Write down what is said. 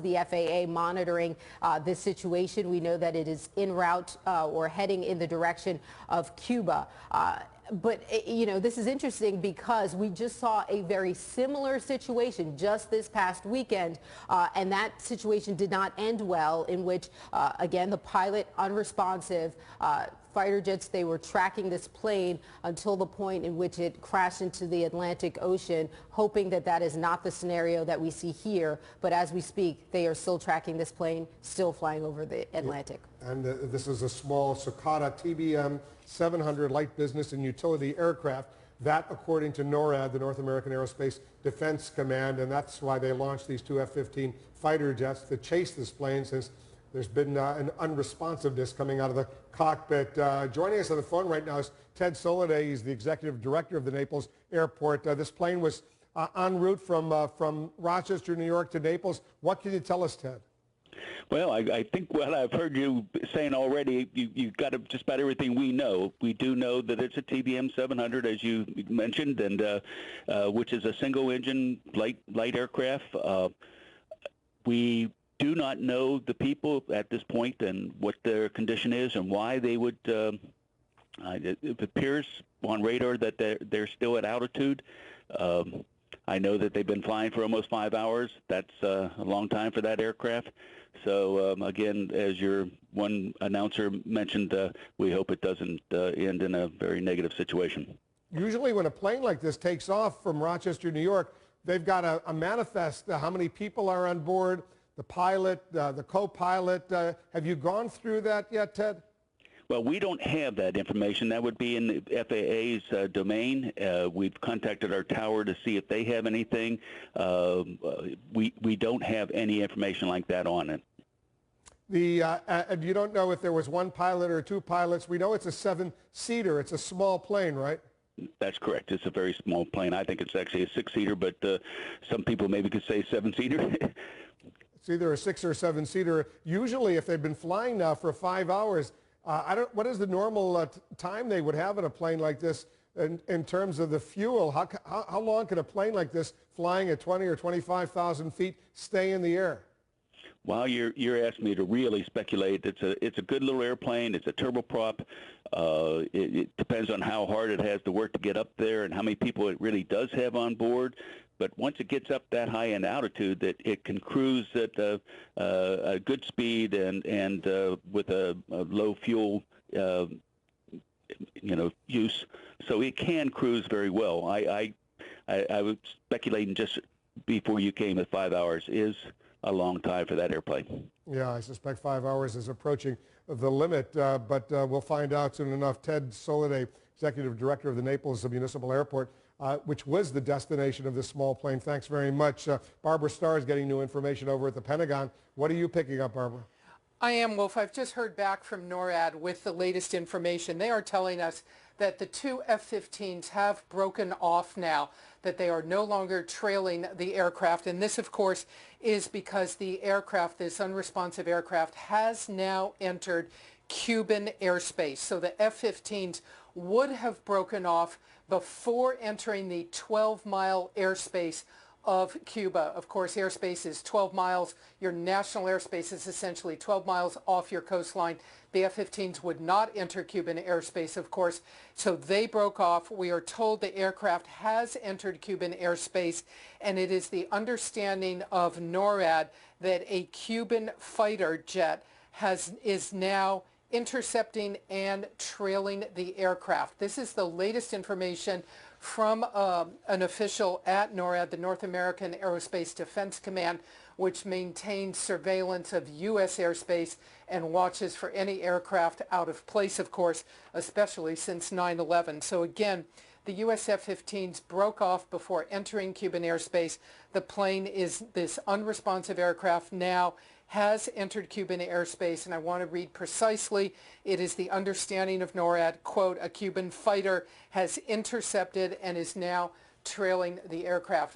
the FAA monitoring this situation. We know that it is en route or heading in the direction of Cuba. But, you know, this is interesting because we just saw a very similar situation just this past weekend, and that situation did not end well, in which, again, the pilot unresponsive, fighter jets, they were tracking this plane until the point in which it crashed into the Atlantic Ocean, hoping that that is not the scenario that we see here. But as we speak, they are still tracking this plane, still flying over the Atlantic. And this is a small Socata TBM-700 light business and utility aircraft. That, according to NORAD, the North American Aerospace Defense Command, and that's why they launched these two F-15 fighter jets to chase this plane, since there's been an unresponsiveness coming out of the cockpit. Joining us on the phone right now is Ted Soliday. He's the executive director of the Naples airport. This plane was en route from Rochester, New York to Naples. What can you tell us, Ted? Well, I think what I've heard you saying already, you've got just about everything we know. We do know that it's a TBM-700, as you mentioned, and which is a single-engine light aircraft. We do not know the people at this point and what their condition is and why they would. It appears on radar that they're still at altitude. I know that they've been flying for almost 5 hours. That's a long time for that aircraft. So again, as your one announcer mentioned, we hope it doesn't end in a very negative situation. Usually when a plane like this takes off from Rochester, New York, they've got a manifest, how many people are on board, the pilot, the co-pilot. Have you gone through that yet, Ted? Well, we don't have that information. That would be in the FAA's domain. We've contacted our tower to see if they have anything. We don't have any information like that on it. And you don't know if there was one pilot or two pilots. We know it's a 7-seater. It's a small plane, right? That's correct. It's a very small plane. I think it's actually a 6-seater, but some people maybe could say 7-seater. It's either a 6 or 7-seater. Usually, if they've been flying now for 5 hours, what is the normal time they would have in a plane like this in terms of the fuel? How long can a plane like this flying at 20 or 25,000 feet stay in the air? Well, you're asking me to really speculate. It's a good little airplane. It's a turboprop. It depends on how hard it has to work to get up there and how many people it really does have on board. But once it gets up that high in altitude, that it can cruise at a good speed and with a low fuel use, so it can cruise very well. I was speculating just before you came that 5 hours is a long time for that airplane. Yeah, I suspect 5 hours is approaching the limit, but we'll find out soon enough. Ted Soliday, Executive Director of the Naples Municipal Airport, which was the destination of this small plane. Thanks very much. Barbara Starr is getting new information over at the Pentagon. What are you picking up, Barbara? I am, Wolf. I've just heard back from NORAD with the latest information. They are telling us that the two F-15s have broken off now, that they are no longer trailing the aircraft. And this, of course, is because the aircraft, this unresponsive aircraft, has now entered Cuban airspace. So the F-15s would have broken off before entering the 12-mile airspace of Cuba. Of course, airspace is 12 miles. Your national airspace is essentially 12 miles off your coastline. The F-15s would not enter Cuban airspace, of course, so they broke off. We are told the aircraft has entered Cuban airspace, and it is the understanding of NORAD that a Cuban fighter jet is now intercepting and trailing the aircraft. This is the latest information from an official at NORAD, the North American Aerospace Defense Command, which maintains surveillance of U.S. airspace and watches for any aircraft out of place, of course, especially since 9/11. So again, the U.S. F-15s broke off before entering Cuban airspace. The plane is this unresponsive aircraft now has entered Cuban airspace, and I want to read precisely. It is the understanding of NORAD, quote, a Cuban fighter has intercepted and is now trailing the aircraft.